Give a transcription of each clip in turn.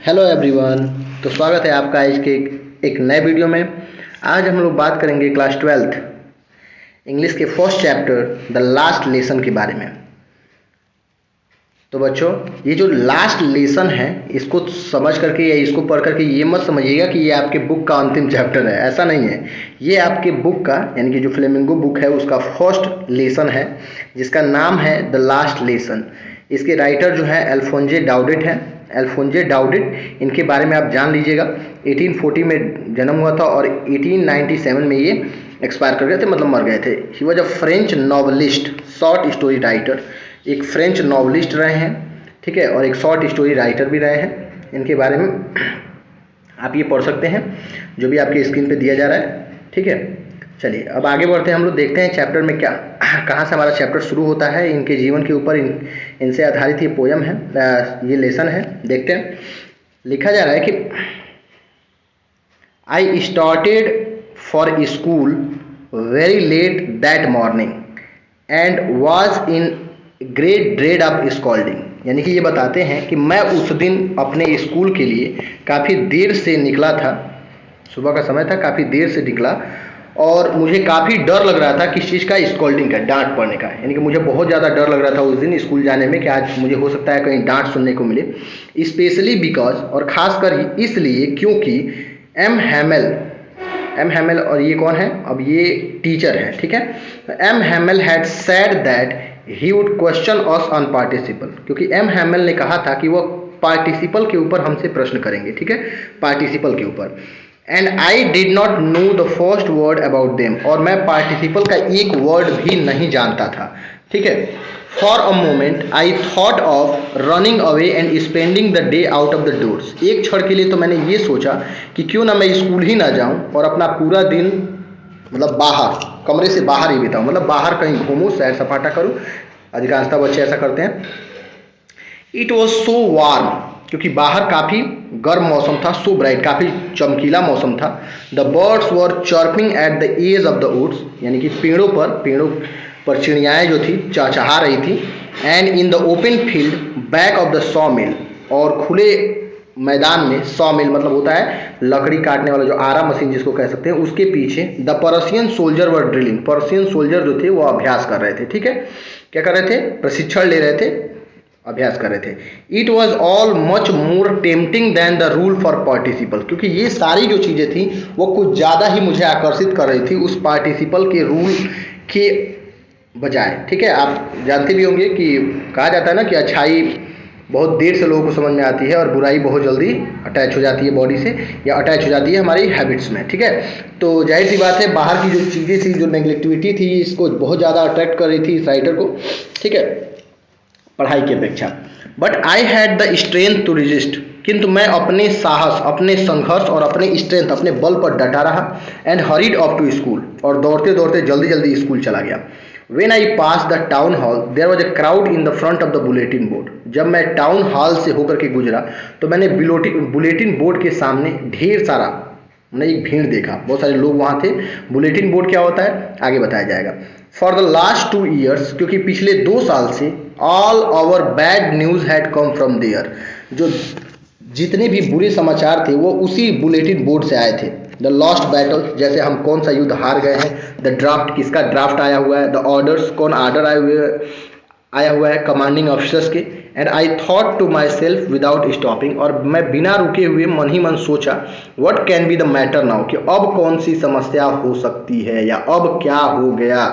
Hello everyone. तो स्वागत है आपका आज के एक नए वीडियो में। आज हम लोग बात करेंगे क्लास 12th इंग्लिश के first chapter the last lesson के बारे में। तो बच्चों, ये जो लास्ट लेसन है इसको समझ करके या इसको पढ़ करके ये मत समझिएगा कि ये आपके बुक का अंतिम चैप्टर है। ऐसा नहीं है, ये आपके बुक का यानी कि जो फ्लेमिंगो बुक है उसका फर्स्ट लेसन है जिसका नाम है द लास्ट लेसन। इसके राइटर जो है अल्फोंजे डाउडेट है। अल्फोंजे डाउडेट, इनके बारे में आप जान लीजिएगा। 1840 में जन्म हुआ था और 1897 में ये एक्सपायर कर गए थे, मतलब मर गए थे। He was a French novelist, short story writer. एक फ्रेंच नॉवलिस्ट रहे हैं, ठीक है, और एक शॉर्ट स्टोरी राइटर भी रहे हैं। इनके बारे में आप ये पढ़ सकते हैं जो भी आपके स्क्रीन पे दिया जा रहा है, ठीक है। चलिए अब आगे बढ़ते हैं, हम लोग देखते हैं चैप्टर में क्या कहाँ से हमारा चैप्टर शुरू होता है। इनके जीवन के ऊपर इनसे आधारित ये पोयम है, ये लेसन है। देखते हैं, लिखा जा रहा है कि I started for school very let that morning and was in great dread of scolding. यानी कि ये बताते हैं कि मैं उस दिन अपने स्कूल के लिए काफ़ी देर से निकला था, सुबह का समय था, काफ़ी देर से निकला और मुझे काफ़ी डर लग रहा था किस चीज़ का, स्कॉल्डिंग का, डांट पड़ने का। यानी कि मुझे बहुत ज़्यादा डर लग रहा था उस दिन स्कूल जाने में कि आज मुझे हो सकता है कहीं डांट सुनने को मिले। स्पेशली बिकॉज, और ख़ासकर इसलिए क्योंकि एम हैमेल और ये कौन है, अब ये टीचर है, ठीक है। M Hamel had said that he would question us on participle, क्योंकि एम हैमेल ने कहा था कि वह पार्टिसिपल के ऊपर हमसे प्रश्न करेंगे, ठीक है, पार्टिसिपल के ऊपर। And I did not know the first word about them, और मैं पार्टिसिपल का एक वर्ड भी नहीं जानता था, ठीक है। For a moment I thought of running away and spending the day out of the doors. एक क्षण के लिए तो मैंने ये सोचा कि क्यों ना मैं स्कूल ही ना जाऊं और अपना पूरा दिन मतलब बाहर, कमरे से बाहर ही बिताऊं, मतलब बाहर कहीं घूमूं, सैर सपाटा करूं। अधिकांशतः बच्चे ऐसा करते हैं। इट वॉज सो वार्म, क्योंकि बाहर काफ़ी गर्म मौसम था। सो ब्राइट, काफ़ी चमकीला मौसम था। The birds were chirping at the edge of the woods, यानी कि पेड़ों पर चिड़ियाएँ जो थी चहचहा रही थी। And in the open field back of the sawmill, और खुले मैदान में, सॉ मिल मतलब होता है लकड़ी काटने वाला जो आरा मशीन जिसको कह सकते हैं, उसके पीछे the Persian soldier were drilling, Persian soldier जो थे वो अभ्यास कर रहे थे, ठीक है। क्या कर रहे थे, प्रशिक्षण ले रहे थे, अभ्यास कर रहे थे। It was all much more tempting than the rule for participle, क्योंकि ये सारी जो चीज़ें थी वो कुछ ज़्यादा ही मुझे आकर्षित कर रही थी उस पार्टिसिपल के रूल के बजाय, ठीक है। आप जानते भी होंगे कि कहा जाता है ना कि अच्छाई बहुत देर से लोगों को समझ में आती है और बुराई बहुत जल्दी अटैच हो जाती है बॉडी से, या अटैच हो जाती है हमारी हैबिट्स में, ठीक है। तो जाहिर सी बात है, बाहर की जो चीज़ें थी, जो नेगलेक्टिविटी थी, इसको बहुत ज़्यादा अट्रैक्ट कर रही थी इस राइटर को, ठीक है, पढ़ाई की अपेक्षा। But I had the strength to resist, किंतु मैं अपने साहस, अपने संघर्ष और अपने स्ट्रेंथ, अपने बल पर डटा रहा। And hurried off to school, और दौड़ते दौड़ते जल्दी जल्दी स्कूल चला गया। When I passed the town hall, there was a crowd in the front of the bulletin board. जब मैं टाउन हॉल से होकर के गुजरा तो मैंने बुलेटिन बोर्ड के सामने ढेर सारा, मैंने एक भीड़ देखा, बहुत सारे लोग वहाँ थे। बुलेटिन बोर्ड क्या होता है आगे बताया जाएगा। फॉर द लास्ट 2 years, क्योंकि पिछले 2 साल से all our bad news had come from there, जो जितने भी बुरे समाचार थे वो उसी बुलेटिन बोर्ड से आए थे। द लॉस्ट बैटल, जैसे हम कौन सा युद्ध हार गए हैं। द ड्राफ्ट, किसका ड्राफ्ट आया हुआ है। द ऑर्डर्स, कौन आर्डर आया हुआ है कमांडिंग ऑफिसर्स के। And I thought to myself without stopping, और मैं बिना रुके हुए मन ही मन सोचा, what can be the matter now, कि अब कौन सी समस्या हो सकती है या अब क्या हो गया,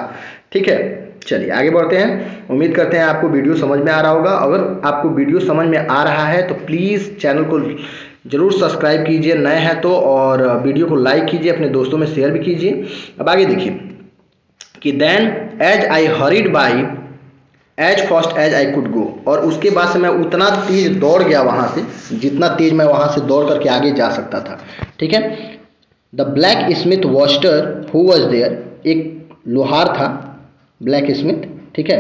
ठीक है। चलिए आगे बढ़ते हैं। उम्मीद करते हैं आपको वीडियो समझ में आ रहा होगा। अगर आपको वीडियो समझ में आ रहा है तो प्लीज़ चैनल को जरूर सब्सक्राइब कीजिए नए हैं तो, और वीडियो को लाइक कीजिए, अपने दोस्तों में शेयर भी कीजिए। अब आगे देखिए कि then as I hurried by as fast as I could go, और उसके बाद से मैं उतना तेज दौड़ गया वहाँ से, जितना तेज मैं वहाँ से दौड़ करके आगे जा सकता था, ठीक है। The blacksmith Wachter who was there, एक लोहार था ब्लैक स्मिथ, ठीक है,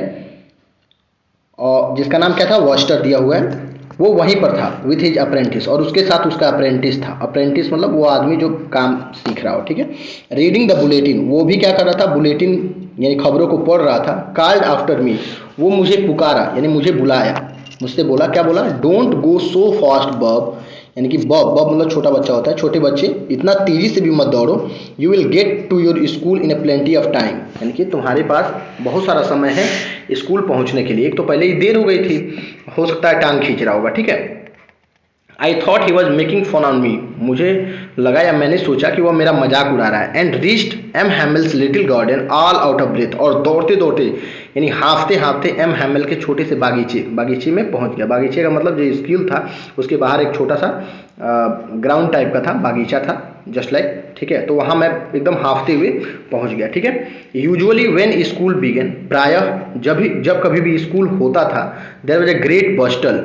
और जिसका नाम क्या था, वॉस्टर दिया हुआ है, वो वहीं पर था विथ हिज अप्रेंटिस, और उसके साथ उसका अप्रेंटिस था। अप्रेंटिस मतलब वो आदमी जो काम सीख रहा हो, ठीक है। रीडिंग द बुलेटिन, वो भी क्या कर रहा था, बुलेटिन यानी खबरों को पढ़ रहा था। कॉल्ड आफ्टर मी, वो मुझे पुकारा यानी मुझे बुलाया, मुझसे बोला, क्या बोला, डोंट गो सो फास्ट बब, यानी कि बॉब बॉब मतलब छोटा बच्चा होता है, छोटे बच्चे इतना तेज़ी से भी मत दौड़ो, you will get to your school in a plenty of time, यानी कि तुम्हारे पास बहुत सारा समय है स्कूल पहुंचने के लिए। एक तो पहले ही देर हो गई थी, हो सकता है टांग खींच रहा होगा, ठीक है। I thought he was making fun on me, मुझे लगा या मैंने सोचा कि वह मेरा मजाक उड़ा रहा है। And reached M Hamel's little garden all out of breath, और दौड़ते दौड़ते यानी हाँफते हाँफते एम हैमिल के छोटे से बागीचे में पहुंच गया। बागीचे का मतलब जो स्कूल था उसके बाहर एक छोटा सा ग्राउंड टाइप का था, बागीचा था जस्ट लाइक, ठीक है। तो वहाँ मैं एकदम हाँफते हुए पहुँच गया, ठीक है। यूजुअली व्हेन स्कूल बिगेन, प्रायः जब कभी भी स्कूल होता था, देयर वाज ए ग्रेट बस्टल,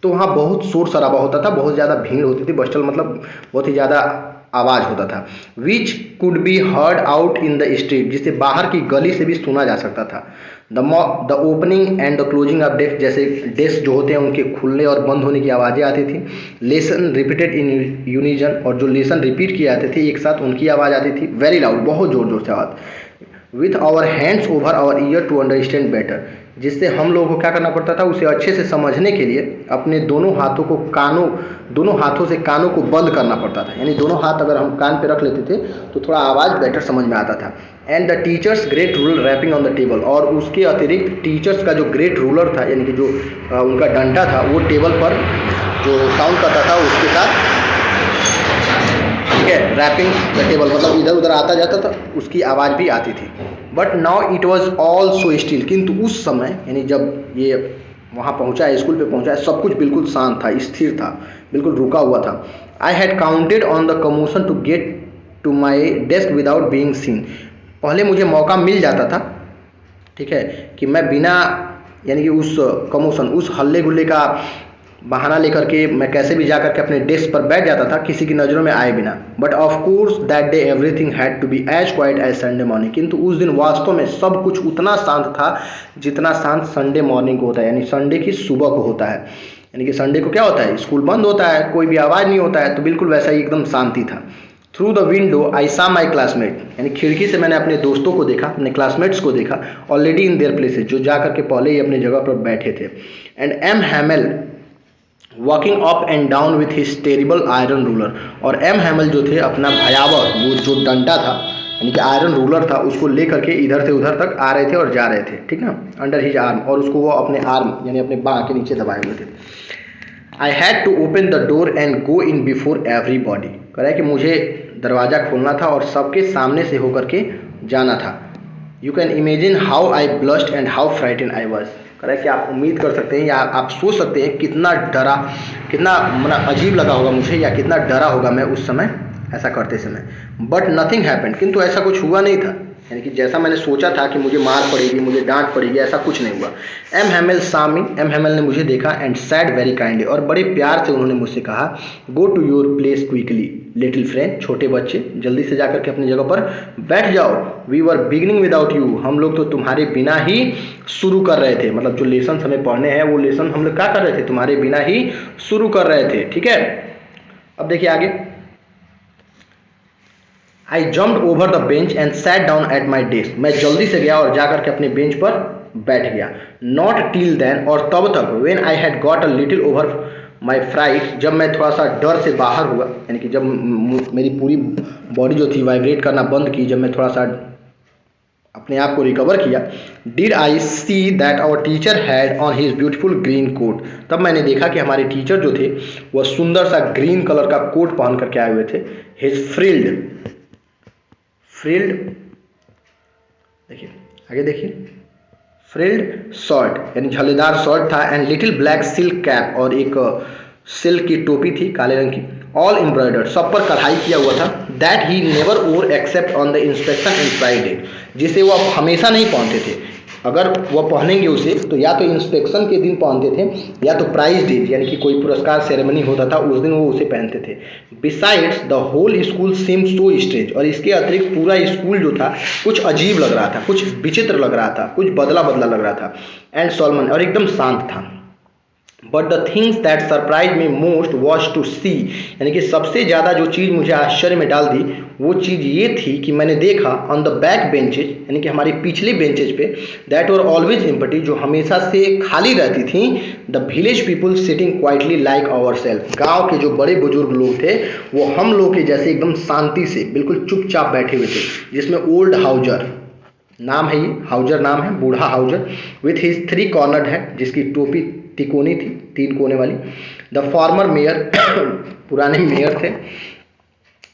तो वहाँ बहुत शोर शराबा होता था, बहुत ज़्यादा भीड़ होती थी। बस्टल मतलब बहुत ही ज़्यादा आवाज़ होता था। Which could be heard out in the street, जिसे बाहर की गली से भी सुना जा सकता था। The opening and the closing of desk, जैसे डेस्क जो होते हैं उनके खुलने और बंद होने की आवाज़ें आती थी। लेसन रिपीटेड इन यूनिजन, और जो लेसन रिपीट किए जाते थे एक साथ उनकी आवाज़ आती थी। वेरी लाउड, बहुत ज़ोर ज़ोर से आवाज़। With our hands over our ear to understand better, जिससे हम लोगों को क्या करना पड़ता था, उसे अच्छे से समझने के लिए अपने दोनों हाथों से कानों को बंद करना पड़ता था। यानी दोनों हाथ अगर हम कान पे रख लेते थे तो थोड़ा आवाज़ बेटर समझ में आता था। And the teachers great ruler rapping on the table, और उसके अतिरिक्त टीचर्स का जो ग्रेट रूलर था, यानी कि जो उनका डंडा था, वो टेबल पर जो साउंड करता था उसके साथ, ठीक है, रैपिंग द टेबल मतलब इधर उधर आता जाता था, उसकी आवाज़ भी आती थी। But now it was all so still, किंतु उस समय यानी जब ये वहाँ पहुँचा है, स्कूल पे पहुँचा है, सब कुछ बिल्कुल शांत था, स्थिर था, बिल्कुल रुका हुआ था। I had counted on the commotion to get to my desk without being seen, पहले मुझे मौका मिल जाता था, ठीक है, कि मैं बिना यानी कि उस कमोशन, उस हल्ले गुल्ले का बहाना लेकर के मैं कैसे भी जाकर के अपने डेस्क पर बैठ जाता था, किसी की नज़रों में आए बिना। But of course that day everything had to be as quiet as Sunday morning, किंतु उस दिन वास्तव में सब कुछ उतना शांत था जितना शांत संडे मॉर्निंग को होता है, यानी संडे की सुबह को होता है। यानी कि संडे को क्या होता है, स्कूल बंद होता है, कोई भी आवाज़ नहीं होता है, तो बिल्कुल वैसा ही एकदम शांति था। थ्रू द विंडो आई सा माई क्लासमेट, यानी खिड़की से मैंने अपने दोस्तों को देखा, अपने क्लासमेट्स को देखा, ऑलरेडी इन देयर प्लेसेज, जो जा करके पहले ही अपने जगह पर बैठे थे। And M Hamel walking up and down with his terrible iron ruler, और एम हैमिल जो थे अपना भयावह वो जो डंडा था, यानी कि आयरन रूलर था, उसको लेकर के इधर से उधर तक आ रहे थे और जा रहे थे, ठीक ना, अंडर हिज आर्म, और उसको वो अपने आर्म यानी अपने बाँह के नीचे दबाए हुए थे। I had to open the door and go in before everybody, कह रहा है कि मुझे दरवाज़ा खोलना था और सबके सामने से होकर के जाना था। You can imagine how I blushed and how frightened I was, कह रहा है कि आप उम्मीद कर सकते हैं या आप सोच सकते हैं कितना डरा, कितना मतलब अजीब लगा होगा मुझे, या कितना डरा होगा मैं उस समय ऐसा करते समय। बट नथिंग हैपेंड, किंतु ऐसा कुछ हुआ नहीं था, यानी कि जैसा मैंने सोचा था कि मुझे मार पड़ेगी, मुझे डांट पड़ेगी, ऐसा कुछ नहीं हुआ। एम हैमिल सामी, एम हैमिल ने मुझे देखा एंड सैड वेरी काइंडली, और बड़े प्यार से उन्होंने मुझसे कहा, go to your place quickly little friend, छोटे बच्चे जल्दी से जाकर के अपनी जगह पर बैठ जाओ। We were beginning without you, हम लोग तो तुम्हारे बिना ही शुरू कर रहे थे, मतलब जो लेसन हमें पढ़ने हैं वो लेसन हम लोग क्या कर रहे थे, तुम्हारे बिना ही शुरू कर रहे थे, ठीक है। अब देखिए आगे, आई jumped over the bench and sat down at my desk, मैं जल्दी से गया और जाकर के अपने बेंच पर बैठ गया। नॉट टिल देन, और तब तक, when I had got a little over my fright, जब मैं थोड़ा सा डर से बाहर हुआ, यानी कि जब मेरी पूरी बॉडी जो थी वाइब्रेट करना बंद की, जब मैं थोड़ा सा अपने आप को रिकवर किया, did I see that our teacher had on his beautiful green coat, तब मैंने देखा कि हमारे टीचर जो थे वह सुंदर सा ग्रीन कलर का कोट पहन करके आए हुए थे। हिज फ्रिल्ड, देखिए आगे देखिए, फ्रिल्ड शर्ट यानी झल्लेदार शर्ट था, and little black silk cap, और एक सिल्क की टोपी थी काले रंग की, ऑल एम्ब्रॉयडर्ड, सब पर कढ़ाई किया हुआ था। That he never wore except on the inspection in Friday, जिसे वो हमेशा नहीं पहनते थे, अगर वह पहनेंगे उसे तो या तो इंस्पेक्शन के दिन पहनते थे या तो प्राइज डे यानी कि कोई पुरस्कार सेरेमनी होता था उस दिन वो उसे पहनते थे। Besides the whole school seem so strange, और इसके अतिरिक्त पूरा स्कूल जो था कुछ अजीब लग रहा था, कुछ विचित्र लग रहा था, कुछ बदला बदला लग रहा था। एंड सॉलमन, और एकदम शांत था। But the things that surprise me most was to see, यानी कि सबसे ज़्यादा जो चीज़ मुझे आश्चर्य में डाल दी वो चीज़ ये थी कि मैंने देखा ऑन द बैक बेंचेज, यानी कि हमारी पिछली बेंचेज पे, दैट वर ऑलवेज एम्प्टी, जो हमेशा से खाली रहती थी, the village people sitting quietly like our self, गाँव के जो बड़े बुजुर्ग लोग थे वो हम लोग के जैसे एकदम शांति से बिल्कुल चुपचाप बैठे हुए थे, जिसमें ओल्ड हाउजर नाम है, ये हाउजर नाम है, बूढ़ा Houser, with his 3 cornered head, जिसकी टोपी तिकोनी थी, 3 कोने वाली, द फॉर्मर मेयर पुराने मेयर थे,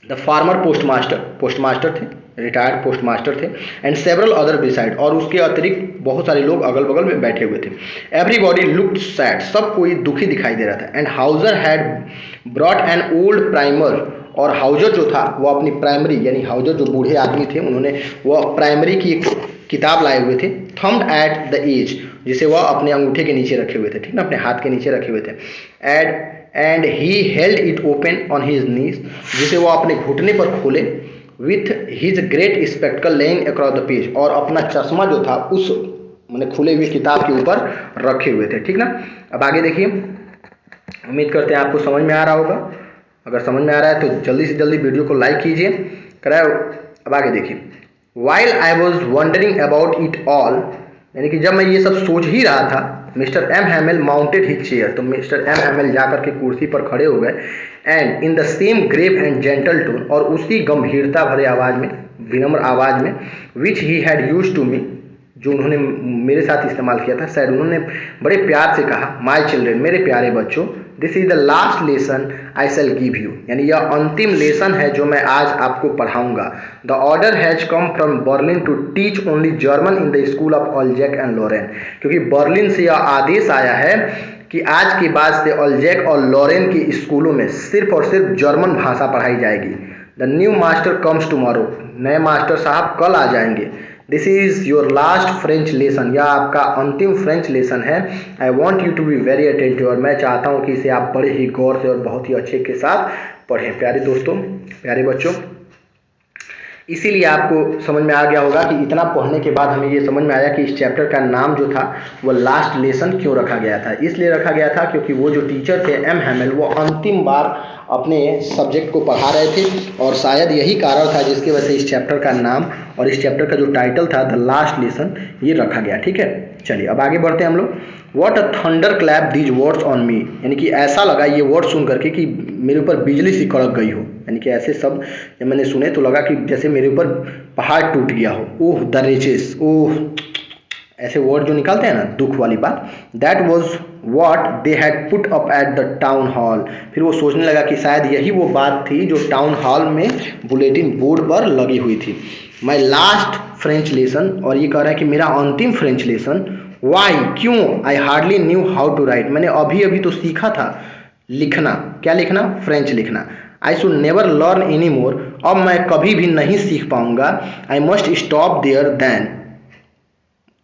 द फार्मर पोस्टमास्टर थे, रिटायर्ड पोस्टमास्टर थे, एंड सेवरल अदर बिसाइड, और उसके अतिरिक्त बहुत सारे लोग अगल बगल में बैठे हुए थे। एवरीबॉडी लुक्ड सैड, सब कोई दुखी दिखाई दे रहा था। And Houser had brought an old primer, और हाउजर जो था वो अपनी प्राइमरी, यानी हाउजर जो बूढ़े आदमी थे उन्होंने वो प्राइमरी की एक किताब लाए हुए थे, थम्ड एट द एज, जिसे वह अपने अंगूठे के नीचे रखे हुए थे, ठीक ना, अपने हाथ के नीचे रखे हुए थे। And he held it open on his knees, जिसे वो अपने घुटने पर खोले, with his great spectacled laying across the page, और अपना चश्मा जो था उस मैंने खुले हुए किताब के ऊपर रखे हुए थे, ठीक ना। अब आगे देखिए, उम्मीद करते हैं आपको समझ में आ रहा होगा। अगर समझ में आ रहा है तो जल्दी से जल्दी वीडियो को लाइक कीजिए, कराए। अब आगे देखिए, while I was wondering about it all, यानी कि जब मैं ये सब सोच ही रहा था, Mister M Hamel mounted his chair, तो मिस्टर एम हैमिल जाकर के कुर्सी पर खड़े हो गए, and in the same grave and gentle tone, और उसी गंभीरता भरे आवाज़ में, विनम्र आवाज़ में, which he had used to me, जो उन्होंने मेरे साथ इस्तेमाल किया था, शायद उन्होंने बड़े प्यार से कहा, माई चिल्ड्रेन, मेरे प्यारे बच्चों, this is the last lesson I shell give you, यानी यह अंतिम लेसन है जो मैं आज आपको पढ़ाऊंगा। The order has come from Berlin to teach only German in the school of Alsace and Lorraine, क्योंकि बर्लिन से यह आदेश आया है कि आज के बाद से ऑल्जैक और लॉरेन के स्कूलों में सिर्फ और सिर्फ जर्मन भाषा पढ़ाई जाएगी। The new master comes tomorrow, नए मास्टर साहब कल आ जाएंगे। This is your last French lesson, यह आपका अंतिम फ्रेंच लेसन है। I want you to be very attentive, और मैं चाहता हूँ कि इसे आप बड़े ही गौर से और बहुत ही अच्छे के साथ पढ़ें। प्यारे दोस्तों, प्यारे बच्चों, इसीलिए आपको समझ में आ गया होगा कि इतना पढ़ने के बाद हमें ये समझ में आया कि इस चैप्टर का नाम जो था वो लास्ट लेसन क्यों रखा गया था। इसलिए रखा गया था क्योंकि वो जो टीचर थे एम हैमिल, वो अंतिम बार अपने सब्जेक्ट को पढ़ा रहे थे, और शायद यही कारण था जिसकी वजह से इस चैप्टर का नाम और इस चैप्टर का जो टाइटल था द लास्ट लेसन, ये रखा गया। ठीक है, चलिए अब आगे बढ़ते हैं हम लोग। What a thunder clap these words on me, यानी कि ऐसा लगा ये वर्ड सुन करके कि मेरे ऊपर बिजली सी कड़क गई हो, यानी कि ऐसे सब जब मैंने सुने तो लगा कि जैसे मेरे ऊपर पहाड़ टूट गया हो। ओह द रिचेस, ओह, ऐसे वर्ड जो निकालते हैं ना, दुख वाली बात। That was what they had put up at the town hall, फिर वो सोचने लगा कि शायद यही वो बात थी जो टाउन हॉल में बुलेटिन बोर्ड पर लगी हुई थी। माई लास्ट फ्रेंच लेसन, और ये कह रहा है कि मेरा अंतिम फ्रेंच लेसन। वाई, क्यों? I hardly knew how to write, मैंने अभी अभी तो सीखा था लिखना। क्या लिखना? फ्रेंच लिखना। I should never learn any more, अब मैं कभी भी नहीं सीख पाऊंगा। I must stop there then,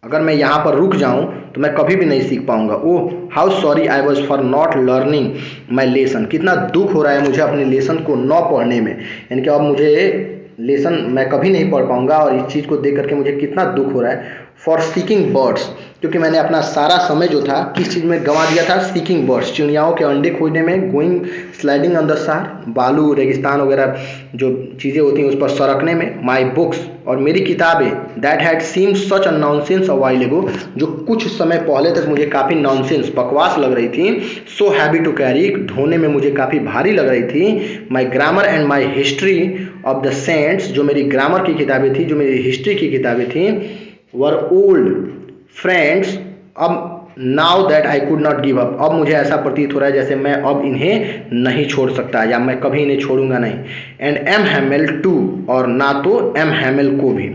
अगर मैं यहाँ पर रुक जाऊँ तो मैं कभी भी नहीं सीख पाऊंगा। Oh how sorry I was for not learning my lesson, कितना दुख हो रहा है मुझे अपने लेसन को न पढ़ने में, यानी कि अब मुझे लेसन मैं कभी नहीं पढ़ पाऊंगा, और इस चीज़ को देख करके मुझे कितना दुख हो रहा है। फॉर सीकिंग बर्ड्स, क्योंकि मैंने अपना सारा समय जो था किस चीज़ में गंवा दिया था? सीकिंग बर्ड्स, चिड़ियाओं के अंडे खोजने में। गोइंग स्लाइडिंग ऑन द सार, बालू रेगिस्तान वगैरह जो चीज़ें होती हैं उस पर सरकने में। माई बुक्स, और मेरी किताबें। That had seemed such a nonsense a while एगो, जो कुछ समय पहले तक मुझे काफ़ी नॉनसेंस, बकवास लग रही थी। सो हैवी टू कैरी, ढोने में मुझे काफ़ी भारी लग रही थी। My grammar and my history of the saints, जो मेरी ग्रामर की किताबें थी, जो मेरी हिस्ट्री की किताबें थी, वर ओल्ड फ्रेंड्स। अब now that I could not give up, अब मुझे ऐसा प्रतीत हो रहा है जैसे मैं अब इन्हें नहीं छोड़ सकता, या मैं कभी इन्हें छोड़ूंगा नहीं। एंड एम हैमिल टू, और ना तो एम हैमिल को भी।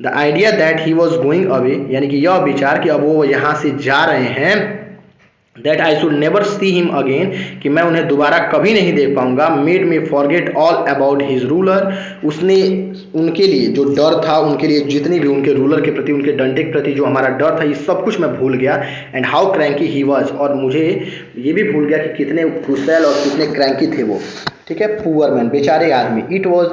The idea that he was going away, यानी कि यह विचार कि अब वो यहाँ से जा रहे हैं। That I should never see him again, कि मैं उन्हें दोबारा कभी नहीं देख पाऊंगा। Made me forget all about his ruler, उसने उनके लिए जो डर था, उनके लिए जितनी भी उनके रूलर के प्रति, उनके डंडे के प्रति जो हमारा डर था, ये सब कुछ मैं भूल गया। And how cranky he was, और मुझे ये भी भूल गया कि कितने क्रूसेल और कितने क्रैंकी थे वो। ठीक है, पुअर मैन, बेचारे आदमी। It was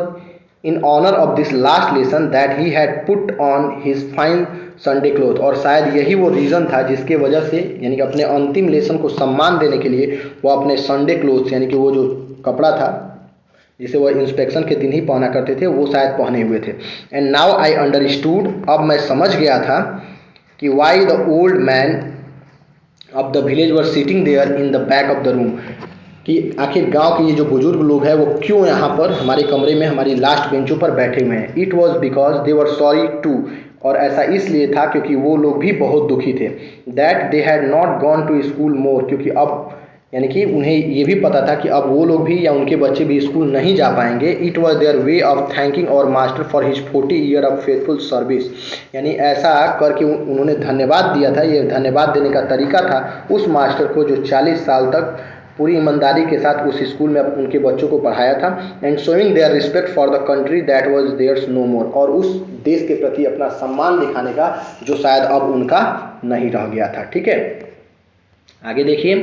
in honour of this last lesson that he had put on his fine Sunday cloth, और शायद यही वो रीज़न था जिसके वजह से यानी कि अपने अंतिम लेसन को सम्मान देने के लिए वो अपने संडे क्लोथ यानी कि वो जो कपड़ा था जिसे वो इंस्पेक्शन के दिन ही पहना करते थे वो शायद पहने हुए थे। एंड नाउ आई अंडरस्टूड, अब मैं समझ गया था कि why the old man of the village were sitting there in the back of the room, कि आखिर गांव के ये जो बुजुर्ग लोग हैं वो क्यों यहाँ पर हमारे कमरे में हमारी लास्ट बेंचों पर बैठे हुए हैं। It was because they were sorry too, और ऐसा इसलिए था क्योंकि वो लोग भी बहुत दुखी थे। That they had not gone to school more, क्योंकि अब यानी कि उन्हें ये भी पता था कि अब वो लोग भी या उनके बच्चे भी स्कूल नहीं जा पाएंगे। It was their way of thanking our master for his 40 year of faithful service, यानी ऐसा करके उन्होंने धन्यवाद दिया था। ये धन्यवाद देने का तरीका था उस मास्टर को जो 40 साल तक पूरी ईमानदारी के साथ उस स्कूल में उनके बच्चों को पढ़ाया था। And showing their respect for the country that was theirs no more, और उस देश के प्रति अपना सम्मान दिखाने का जो शायद अब उनका नहीं रह गया था। ठीक है, आगे देखिए,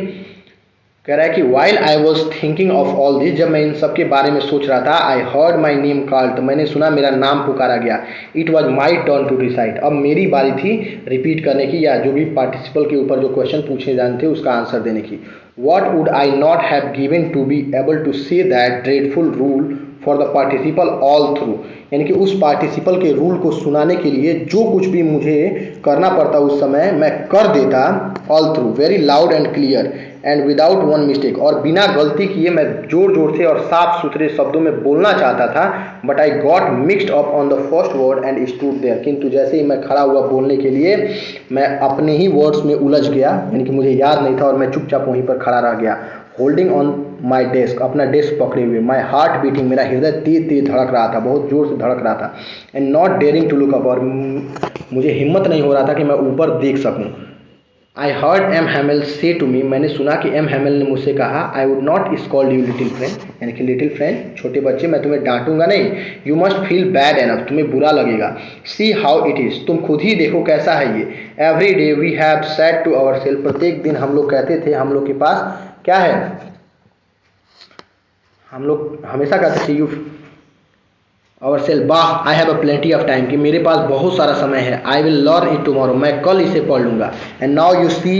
कह रहा है कि while I was thinking of all this, जब मैं इन सब के बारे में सोच रहा था, I heard my name called, तो मैंने सुना मेरा नाम पुकारा गया। It was my turn to decide, अब मेरी बारी थी रिपीट करने की या जो भी पार्टिसिपल के ऊपर जो क्वेश्चन पूछे जाते थे उसका आंसर देने की। What would I not have given to be able to say that dreadful rule for the participle all through, यानी कि उस पार्टिसिपल के रूल को सुनाने के लिए जो कुछ भी मुझे करना पड़ता उस समय मैं कर देता, all through very loud and clear and without one mistake, और बिना गलती किए मैं जोर जोर से और साफ सुथरे शब्दों में बोलना चाहता था। But I got mixed up on the first word and stood there, किंतु जैसे ही मैं खड़ा हुआ बोलने के लिए मैं अपने ही वर्ड्स में उलझ गया, यानी कि मुझे याद नहीं था और मैं चुपचाप वहीं पर खड़ा रह गया। होल्डिंग ऑन माई डेस्क, अपना डेस्क पकड़े हुए, माई हार्ट बीटिंग, मेरा हृदय तेज तेज धड़क रहा था, बहुत जोर से धड़क रहा था। And not daring to look up, और मुझे हिम्मत नहीं हो रहा था कि मैं ऊपर देख सकूं। आई हर्ड एम हैमिल से टू मी, मैंने सुना कि एम हैमिल ने मुझसे कहा, I would not scold you little friend, यानी कि लिटिल फ्रेंड छोटे बच्चे, मैं तुम्हें डांटूंगा नहीं। You must feel bad enough, तुम्हें बुरा लगेगा। सी हाउ इट इज़, तुम खुद ही देखो कैसा है ये। Every day we have said to our self, प्रत्येक दिन हम लोग कहते थे, हम लोग के पास क्या है, हम लोग हमेशा कहते थे, यू और सेल बाह I have a plenty of time, कि मेरे पास बहुत सारा समय है। I will learn it tomorrow, मैं कल इसे पढ़ लूँगा। And now you see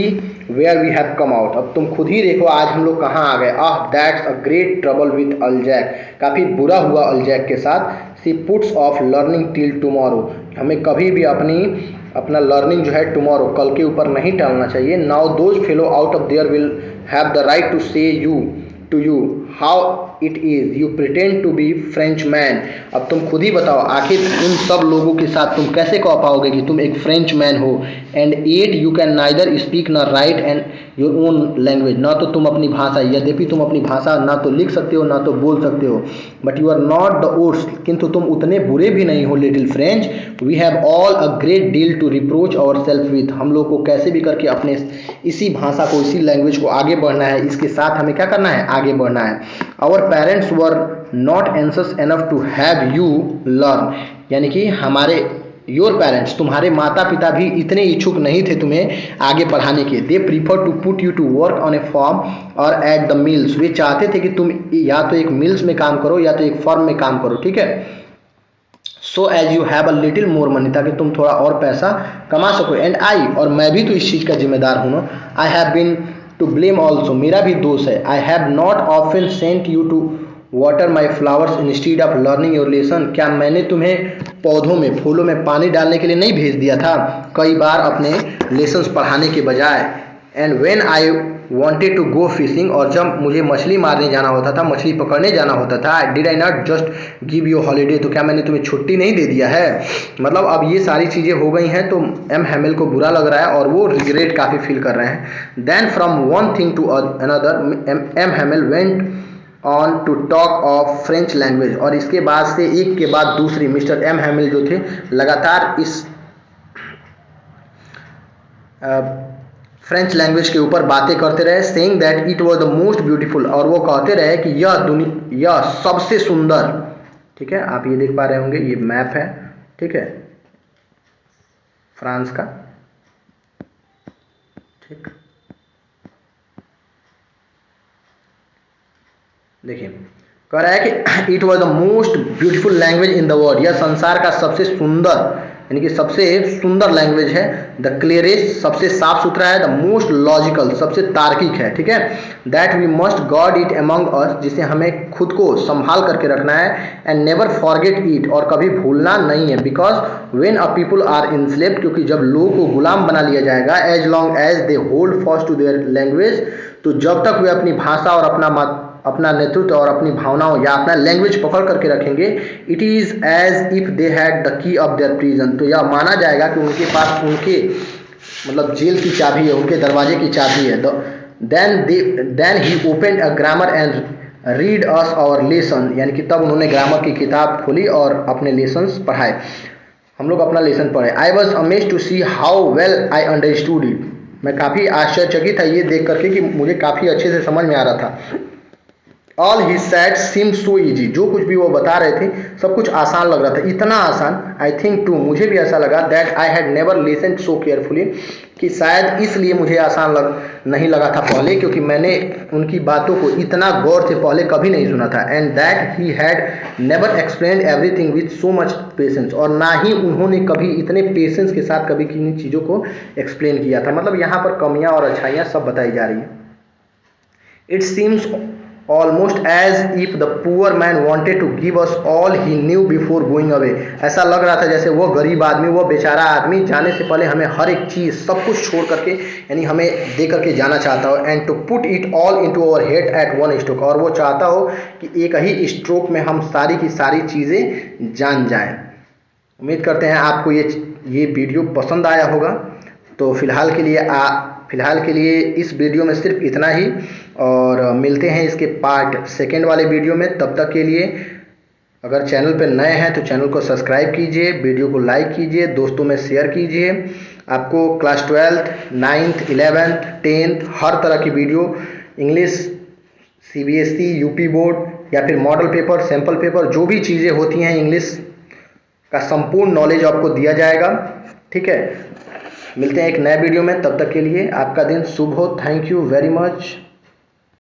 where we have come out, अब तुम खुद ही देखो आज हम लोग कहाँ आ गए। Ah that's a great trouble with Alsace, काफ़ी बुरा हुआ अल्जैक के साथ। She puts off learning till tomorrow, हमें कभी भी अपना लर्निंग जो है टुमारो कल के ऊपर नहीं टालना चाहिए। Now those fellow out of their will have the right to say you to you how it is you pretend to be French man, अब तुम खुद ही बताओ आखिर इन सब लोगों के साथ तुम कैसे कह पाओगे कि तुम एक फ्रेंच मैन हो। And at you can neither speak nor write and your own language, ना तो तुम अपनी भाषा, यद्यपि तुम अपनी भाषा ना तो लिख सकते हो ना तो बोल सकते हो। But you are not the worst, किंतु तुम उतने बुरे भी नहीं हो little French. We have all a great deal to reproach our self with, हम लोग को कैसे भी करके अपने इसी भाषा को, इसी लैंग्वेज को आगे बढ़ना है, इसके साथ हमें क्या करना है, आगे बढ़ना है। Our parents were not anxious enough to have you learn, यानी कि हमारे योर पेरेंट्स, तुम्हारे माता पिता भी इतने इच्छुक नहीं थे तुम्हें आगे पढ़ाने के। They prefer to put you to work on a farm or at the mills, वे चाहते थे कि तुम या तो एक मिल्स में काम करो या तो एक फर्म में काम करो। ठीक है, so as you have a little more money, ताकि तुम थोड़ा और पैसा कमा सको। एंड आई, और मैं भी तो इस चीज़ का जिम्मेदार हूँ ना। I have been to blame also, मेरा भी दोष है। I have not often sent you to water my flowers instead of learning your lesson, क्या मैंने तुम्हें पौधों में, फूलों में पानी डालने के लिए नहीं भेज दिया था कई बार अपने लेसन्स पढ़ाने के बजाय। And when I wanted to go fishing, और जब मुझे मछली मारने जाना होता था, मछली पकड़ने जाना होता था, did I not just give you holiday, तो क्या मैंने तुम्हें छुट्टी नहीं दे दिया है। मतलब अब ये सारी चीज़ें हो गई हैं तो एम हैमिल को बुरा लग रहा है और वो रिग्रेट काफ़ी फील कर रहे हैं। Then from one thing to another M Hamel went on to talk of French language, और इसके बाद से एक के बाद दूसरी मिस्टर एम हैमिल जो थे लगातार इस फ्रेंच लैंग्वेज के ऊपर बातें करते रहे। Saying that it was the most beautiful, और वो कहते रहे कि यह सबसे सुंदर। ठीक है, आप ये देख पा रहे होंगे, ये मैप है, ठीक है, फ्रांस का। ठीक, देखिए कह रहा है कि it was the most beautiful language in the world, यह संसार का सबसे सुंदर यानी कि सबसे सुंदर लैंग्वेज है। द क्लियरेस्ट सबसे साफ सुथरा है। द मोस्ट लॉजिकल सबसे तार्किक है, ठीक है। That we must got it among us, जिसे हमें खुद को संभाल करके रखना है। एंड नेवर फॉरगेट इट, और कभी भूलना नहीं है। Because when a people are enslaved, क्योंकि जब लोगों को गुलाम बना लिया जाएगा, as long as they hold fast to their language, तो जब तक वे अपनी भाषा और अपना नेतृत्व और अपनी भावनाओं या अपना लैंग्वेज पकड़ करके रखेंगे, it is as if they had the key of their prison, तो यह माना जाएगा कि उनके पास उनके मतलब जेल की चाबी है, उनके दरवाजे की चाबी है। Then he open a grammar and read us our lesson, यानी कि तब उन्होंने ग्रामर की किताब खोली और अपने लेसन्स पढ़ाए, हम लोग अपना लेसन पढ़े। I was amazed to see how well I understood it, मैं काफ़ी आश्चर्यचकित था ये देख करके कि मुझे काफ़ी अच्छे से समझ में आ रहा था। All he said seem so easy, जो कुछ भी वो बता रहे थे सब कुछ आसान लग रहा था, इतना आसान। आई थिंक टू, मुझे भी ऐसा लगा। That I had never listened so carefully, कि शायद इसलिए मुझे आसान नहीं लगा था पहले, क्योंकि मैंने उनकी बातों को इतना गौर से पहले कभी नहीं सुना था। And that he had never explain everything with so much patience, और ना ही उन्होंने कभी इतने पेशेंस के साथ कभी किन्हीं चीज़ों को एक्सप्लेन किया था। मतलब यहाँ पर कमियाँ और अच्छाइयाँ सब बताई जा रही है। It seems almost as if the poor man wanted to give us all he knew before going away, ऐसा लग रहा था जैसे वो गरीब आदमी, वो बेचारा आदमी जाने से पहले हमें हर एक चीज़ सब कुछ छोड़ करके यानी हमें दे करके जाना चाहता हो। And to put it all into our head at one stroke, और वो चाहता हो कि एक ही स्ट्रोक में हम सारी की सारी चीज़ें जान जाएं। उम्मीद करते हैं आपको ये वीडियो पसंद आया होगा। तो फिलहाल के लिए इस वीडियो में सिर्फ इतना ही, और मिलते हैं इसके पार्ट 2 वाले वीडियो में। तब तक के लिए अगर चैनल पर नए हैं तो चैनल को सब्सक्राइब कीजिए, वीडियो को लाइक कीजिए, दोस्तों में शेयर कीजिए। आपको class 12th, 9th, 11th, 10th हर तरह की video, English, CBSE, UP board या फिर मॉडल पेपर, सैम्पल पेपर, जो भी चीज़ें होती हैं इंग्लिश का संपूर्ण नॉलेज आपको दिया जाएगा, ठीक है। मिलते हैं एक नए वीडियो में, तब तक के लिए आपका दिन शुभ हो। Thank you very much.